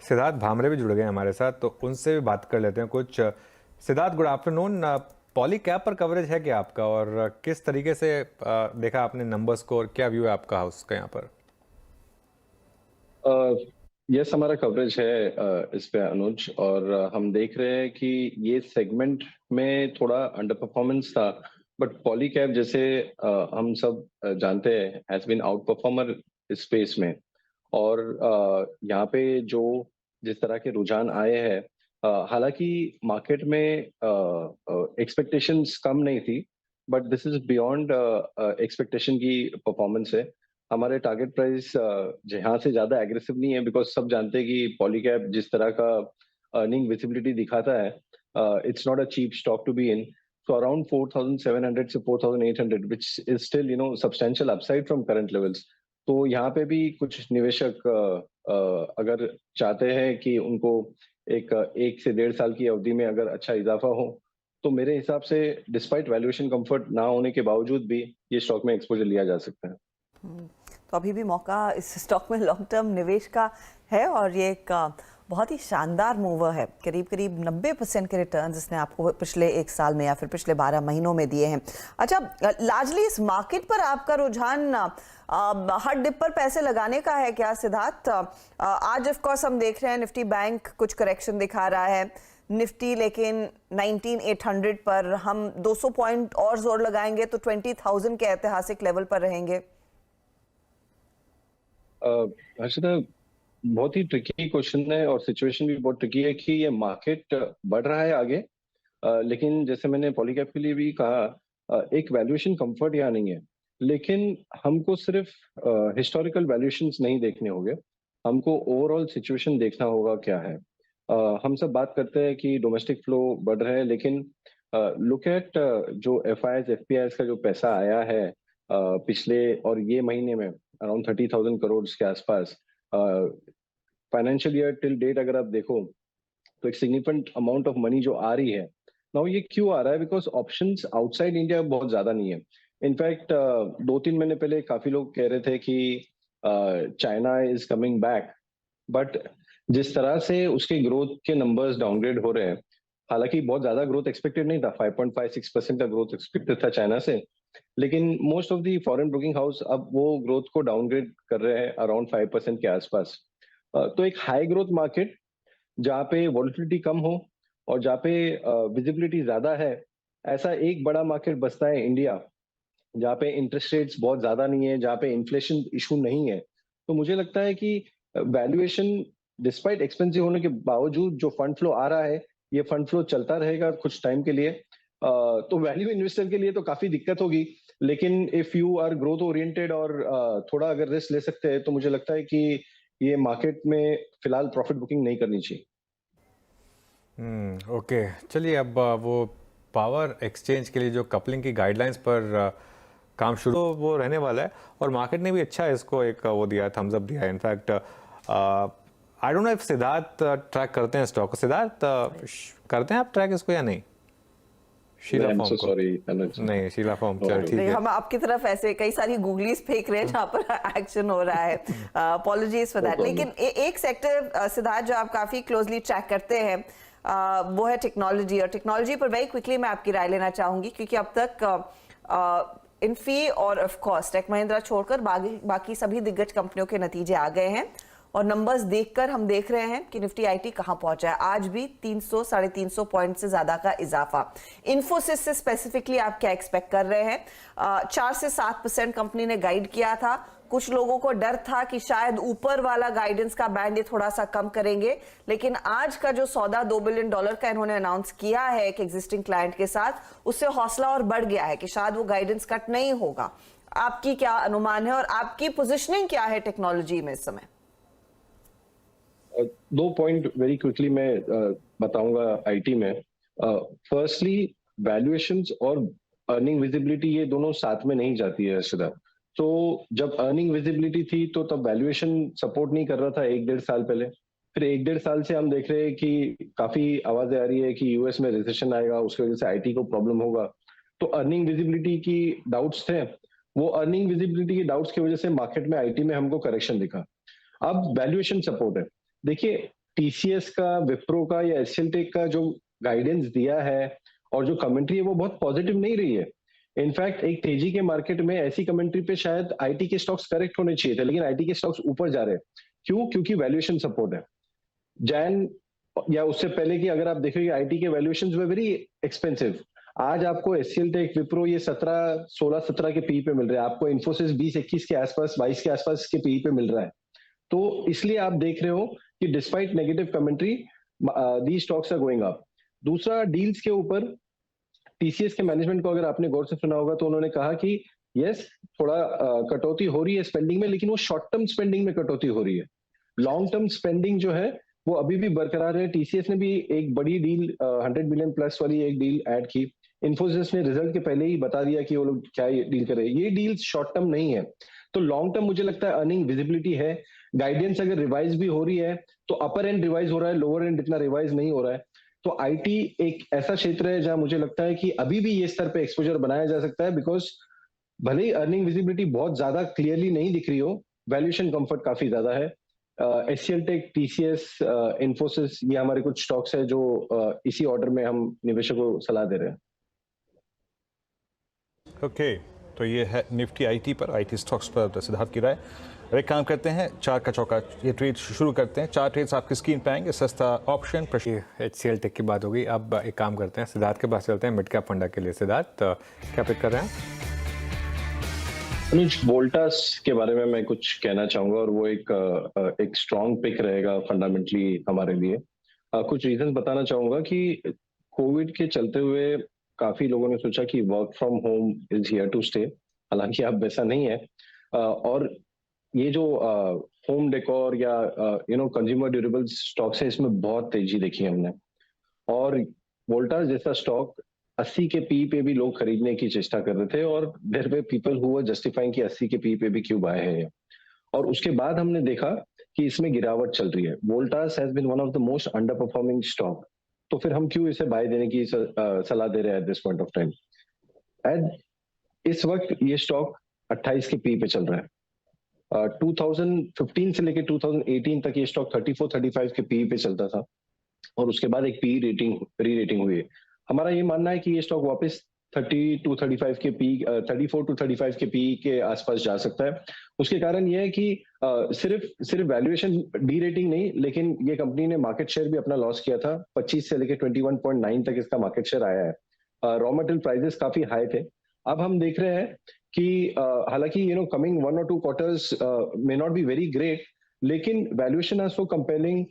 सिद्धार्थ भामरे भी जुड़ गए हमारे साथ, तो उनसे भी बात कर लेते हैं कुछ। Siddharth, good afternoon. Poly cap पर कवरेज है क्या आपका, और किस तरीके से देखा आपने नंबर्स को, और क्या व्यू है आपका हाउस का यहाँ पर? यस, हमारा कवरेज है इस पे अनुज। और हम देख रहे हैं कि ये सेगमेंट में थोड़ा अंडर परफॉर्मेंस था, बट पॉली कैप जैसे हम सब जानते हैं हैज बीन आउट परफॉर्मर इस स्पेस में। और यहाँ पे जो जिस तरह के रुझान आए हैं, हालांकि मार्केट में एक्सपेक्टेशंस कम नहीं थी, but this is beyond expectation की परफॉर्मेंस है। हमारे टारगेट प्राइस जहाँ से ज्यादा एग्रेसिव नहीं है, बिकॉज सब जानते हैं कि पॉलीकैप जिस तरह का अर्निंग विजिबिलिटी दिखाता है, it's not a cheap stock to be in. So around 4,700 से 4,800, which is still substantial upside from current levels. तो यहाँ पे भी कुछ निवेशक अगर चाहते हैं कि उनको एक से 1.5 साल की अवधि में अगर अच्छा इजाफा हो, तो मेरे हिसाब से डिस्पाइट वैल्यूएशन कंफर्ट ना होने के बावजूद भी ये स्टॉक में एक्सपोजर लिया जा सकता है। तो अभी भी मौका इस स्टॉक में लॉन्ग टर्म निवेश का है, और ये एक बहुत ही शानदार मूवर है। करीब करीब 90% के रिटर्न्स इसने आपको पिछले 1 साल में या फिर पिछले 12 महीनों में दिए हैं। अच्छा, लार्जली इस मार्केट पर आपका रुझान हर डिप पर पैसे लगाने का है क्या सिद्धार्थ? आज ऑफ कोर्स हम देख रहे हैं निफ्टी बैंक कुछ करेक्शन दिखा रहा है, निफ्टी लेकिन 19,800 पर। हम 200 पॉइंट और जोर लगाएंगे तो 20,000 के ऐतिहासिक लेवल पर रहेंगे। हर्षिता, बहुत ही ट्रिकी क्वेश्चन है और सिचुएशन भी बहुत ट्रिकी है कि ये मार्केट बढ़ रहा है आगे, लेकिन जैसे मैंने पॉलीकैप के लिए भी कहा, एक वैल्यूएशन कंफर्ट यहाँ नहीं है। लेकिन हमको सिर्फ हिस्टोरिकल वैल्यूएशंस नहीं देखने होंगे, हमको ओवरऑल सिचुएशन देखना होगा क्या है। हम सब बात करते हैं कि डोमेस्टिक फ्लो बढ़ रहा है, लेकिन लुक एट जो एफआईआईज एफपीआईज का जो पैसा आया है पिछले और ये महीने में अराउंड 30,000 करोड़ के आसपास। फाइनेंशियल ईयर टिल डेट अगर आप देखो तो एक सिग्निफिकेंट अमाउंट ऑफ मनी जो आ रही है नाउ, ये क्यों आ रहा है? बिकॉज ऑप्शंस आउटसाइड इंडिया बहुत ज्यादा नहीं है। इनफैक्ट 2-3 महीने पहले काफी लोग कह रहे थे कि China is coming back, but जिस तरह से उसके ग्रोथ के नंबर्स डाउनग्रेड हो रहे हैं, हालांकि बहुत ज्यादा ग्रोथ एक्सपेक्टेड नहीं था, 5.56% का ग्रोथ एक्सपेक्टेड था चाइना से, लेकिन most of the foreign broking house अब वो ग्रोथ को डाउनग्रेड कर रहे हैं अराउंड 5% के आसपास। तो एक हाई ग्रोथ मार्केट जहाँ पे वॉलिटिलिटी कम हो और जहाँ पे विजिबिलिटी ज्यादा है, ऐसा एक बड़ा मार्केट बसता है इंडिया, जहाँ पे इंटरेस्ट रेट्स बहुत ज्यादा नहीं है, जहाँ पे इन्फ्लेशन इशू नहीं है। तो मुझे लगता है कि वैल्यूएशन डिस्पाइट एक्सपेंसिव होने के बावजूद जो फंड फ्लो आ रहा है, ये फंड फ्लो चलता रहेगा कुछ टाइम के लिए। तो वैल्यू इन्वेस्टर के लिए तो काफी दिक्कत होगी, लेकिन if you are growth oriented और थोड़ा अगर रिस्क ले सकते हैं, तो मुझे लगता है कि ये मार्केट में फिलहाल प्रॉफिट बुकिंग नहीं करनी चाहिए। ओके, चलिए अब वो पावर एक्सचेंज के लिए जो कपलिंग की गाइडलाइंस पर काम शुरू, तो वो रहने वाला है, और मार्केट ने भी अच्छा इसको एक वो दिया, थम्स अप दिया। In fact I don't know if Siddharth track करते हैं स्टॉक को। सिद्धार्थ, करते हैं आप ट्रैक इसको या नहीं? शीला फॉर्म को? नहीं, शीला फॉर्म, चल ठीक है। हम आपकी तरफ ऐसे कई सारी गूगलीज फेंक रहे हैं जहाँ पर एक्शन हो रहा है, अपॉलॉजीज फॉर दैट। लेकिन एक सेक्टर सिद्धार्थ जो आप काफी क्लोजली ट्रैक करते हैं, वो है टेक्नोलॉजी। और टेक्नोलॉजी पर वेरी क्विकली मैं आपकी राय लेना चाहूंगी, क्योंकि अब तक इन्फी और ऑफ कोर्स टेक महिंद्रा छोड़कर बाकी सभी दिग्गज कंपनियों के नतीजे आ गए हैं, और नंबर्स देखकर हम देख रहे हैं कि निफ्टी आईटी कहां पहुंचा है। आज भी 300-350 पॉइंट से ज्यादा का इजाफा। इन्फोसिस से स्पेसिफिकली आप क्या एक्सपेक्ट कर रहे हैं? 4 से 7% कंपनी ने गाइड किया था। कुछ लोगों को डर था कि शायद ऊपर वाला गाइडेंस का बैंड ये थोड़ा सा कम करेंगे, लेकिन आज का जो सौदा $2 बिलियन का इन्होंने अनाउंस किया है एक एग्जिस्टिंग क्लाइंट के साथ, उससे हौसला और बढ़ गया है कि शायद वो गाइडेंस कट नहीं होगा। आपकी क्या अनुमान है, और आपकी पोजिशनिंग क्या है टेक्नोलॉजी में इस समय? 2 पॉइंट वेरी क्विकली मैं बताऊंगा आईटी में। फर्स्टली, वैल्यूएशंस और अर्निंग विजिबिलिटी ये दोनों साथ में नहीं जाती है सीधा। तो जब अर्निंग विजिबिलिटी थी तो तब वैल्यूएशन सपोर्ट नहीं कर रहा था 1-1.5 साल पहले। फिर 1-1.5 साल से हम देख रहे हैं कि काफी आवाजें आ रही है कि यूएस में रिसेशन आएगा, उसकी वजह से आईटी को प्रॉब्लम होगा। तो अर्निंग विजिबिलिटी की डाउट्स थे, वो अर्निंग विजिबिलिटी की डाउट्स की वजह से मार्केट में आईटी में हमको करेक्शन दिखा। अब वैल्यूएशन सपोर्ट है। देखिए, टीसीएस का, विप्रो का या एचसीएल टेक का जो गाइडेंस दिया है और जो कमेंट्री है वो बहुत पॉजिटिव नहीं रही है। इनफैक्ट एक तेजी के मार्केट में ऐसी कमेंट्री पे शायद आईटी के स्टॉक्स करेक्ट होने चाहिए थे, लेकिन आईटी के स्टॉक्स ऊपर जा रहे हैं। क्यों? क्योंकि वैल्यूएशन सपोर्ट है। जैन या उससे पहले की अगर आप देखेंगे आईटी के वैल्यूएशंस वे वेरी एक्सपेंसिव। आज आपको एचसीएल टेक, विप्रो ये 16-17 के पी पे मिल रहे हैं, आपको इन्फोसिस 20-21 के आसपास, 22 के आसपास के पी पे मिल रहा है। तो इसलिए आप देख रहे हो कि despite negative commentary the stocks are going up. दूसरा, डील्स के ऊपर टीसीएस के मैनेजमेंट को अगर आपने गौर से सुना होगा तो उन्होंने कहा कि यस, थोड़ा कटौती हो रही है स्पेंडिंग में, लेकिन वो शॉर्ट टर्म स्पेंडिंग में कटौती हो रही है। लॉन्ग टर्म स्पेंडिंग जो है वो अभी भी बरकरार है। टीसीएस ने भी एक बड़ी डील 100 मिलियन प्लस वाली एक डील ऐड की। इन्फोसिस ने रिजल्ट के पहले ही बता दिया कि वो लोग क्या डील कर रहे हैं। ये डील शॉर्ट टर्म नहीं है, तो लॉन्ग टर्म मुझे लगता है अर्निंग विजिबिलिटी है। गाइडेंस अगर रिवाइज भी हो रही है तो अपर एंड रिवाइज हो रहा है, लोअर एंड इतना रिवाइज नहीं हो रहा है। तो आईटी एक ऐसा क्षेत्र है जहां मुझे लगता है कि अभी भी ये स्तर पे एक्सपोजर बनाया जा सकता है, बिकॉज भले ही अर्निंग विजिबिलिटी बहुत ज्यादा क्लियरली नहीं दिख रही हो, वैल्यूएशन कंफर्ट काफी ज्यादा है। एचसीएल टेक, टीसीएस, इन्फोसिस, ये हमारे कुछ स्टॉक्स है जो इसी ऑर्डर में हम निवेशकों को सलाह दे रहे हैं। ओके, तो ये है निफ्टी आईटी पर, आईटी स्टॉक्स पर सिद्धार्थ की राय। अब एक काम करते हैं, 4 का चौका ये ट्रेड शुरू करते हैं। 4 ट्रेड्स आपकी स्क्रीन पे आएंगे। सस्ता ऑप्शन, एचसीएल टेक की बात होगी। अब एक काम करते हैं, सिद्धार्थ के पास चलते हैं मिड कैप फंडा के लिए। सिद्धार्थ, क्या पिक कर रहे हैं? अनुज, वोल्टास के बारे में मैं कुछ कहना चाहूंगा और वो एक स्ट्रॉन्ग पिक रहेगा फंडामेंटली हमारे लिए। कुछ रीजंस बताना चाहूंगा कि कोविड के चलते हुए काफी लोगों ने सोचा कि work from home is here to stay, हालांकि अब वैसा नहीं है। और ये जो होम डेकोर या कंज्यूमर ड्यूरेबल्स स्टॉक्स है, इसमें बहुत तेजी देखी हमने। और वोल्टास जैसा स्टॉक 80 के पी पे भी लोग खरीदने की चेष्टा कर रहे थे, और their way people who were justifying कि 80 के पी पे भी क्यों बाय है। और उसके बाद हमने देखा कि इसमें गिरावट चल रही है। Voltas has been one of the most underperforming stock, तो फिर हम क्यों इसे बाय देने की सलाह दे रहे हैं at this point of time. इस वक्त ये स्टॉक 28 के पी पे चल रहा है। 2015 से लेकर 2018 तक ये स्टॉक 34-35 के पी पे चलता था, और उसके बाद एक पी रेटिंग हुई है। हमारा ये मानना है कि ये स्टॉक वापस 34 टू 35 के पी के आसपास जा सकता है। उसके कारण ये है कि सिर्फ वैल्यूएशन डी रेटिंग नहीं, लेकिन ये कंपनी ने मार्केट शेयर भी अपना लॉस किया था। 25 से लेकर 21.9 तक इसका मार्केट शेयर आया है। रॉ मटेरियल प्राइसेस काफी हाई थे। अब हम देख रहे हैं कि हालांकि coming 1 or 2 quarters may not be very great, लेकिन valuation are so compelling,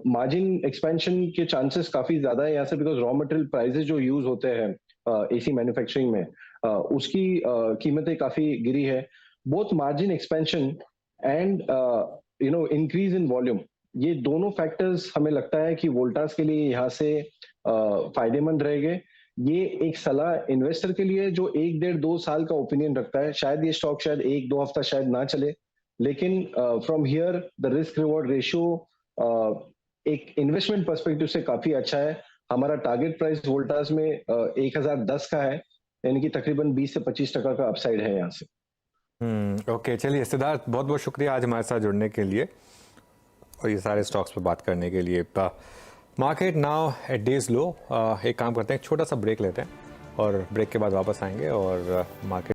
margin expansion के चांसेस काफी ज्यादा है यहाँ से, बिकॉज रॉ मटेरियल प्राइसेस जो यूज होते हैं एसी मैन्युफैक्चरिंग में, उसकी कीमतें काफी गिरी है। Both margin expansion and increase in volume, ये दोनों फैक्टर्स हमें लगता है कि वोल्टास के लिए यहाँ से फायदेमंद रहेंगे। ये एक सलाह इन्वेस्टर के लिए जो 1-1.5-2 साल का ओपिनियन रखता है। शायद ये स्टॉक शायद 1-2 हफ्ता शायद ना चले, लेकिन from here the risk reward ratio एक इन्वेस्टमेंट पर्सपेक्टिव से काफी अच्छा है। हमारा टारगेट प्राइस वोल्टास में 1010 का है, यानी कि तकरीबन 20 से 25% का अपसाइड है यहाँ से। ओके, चलिए सिद्धार्थ, बहुत बहुत शुक्रिया आज हमारे साथ जुड़ने के लिए और ये सारे स्टॉक्स पे बात करने के लिए। मार्केट नाउ एट डेज लो। एक काम करते हैं, एक छोटा सा ब्रेक लेते हैं और ब्रेक के बाद वापस आएंगे और मार्केट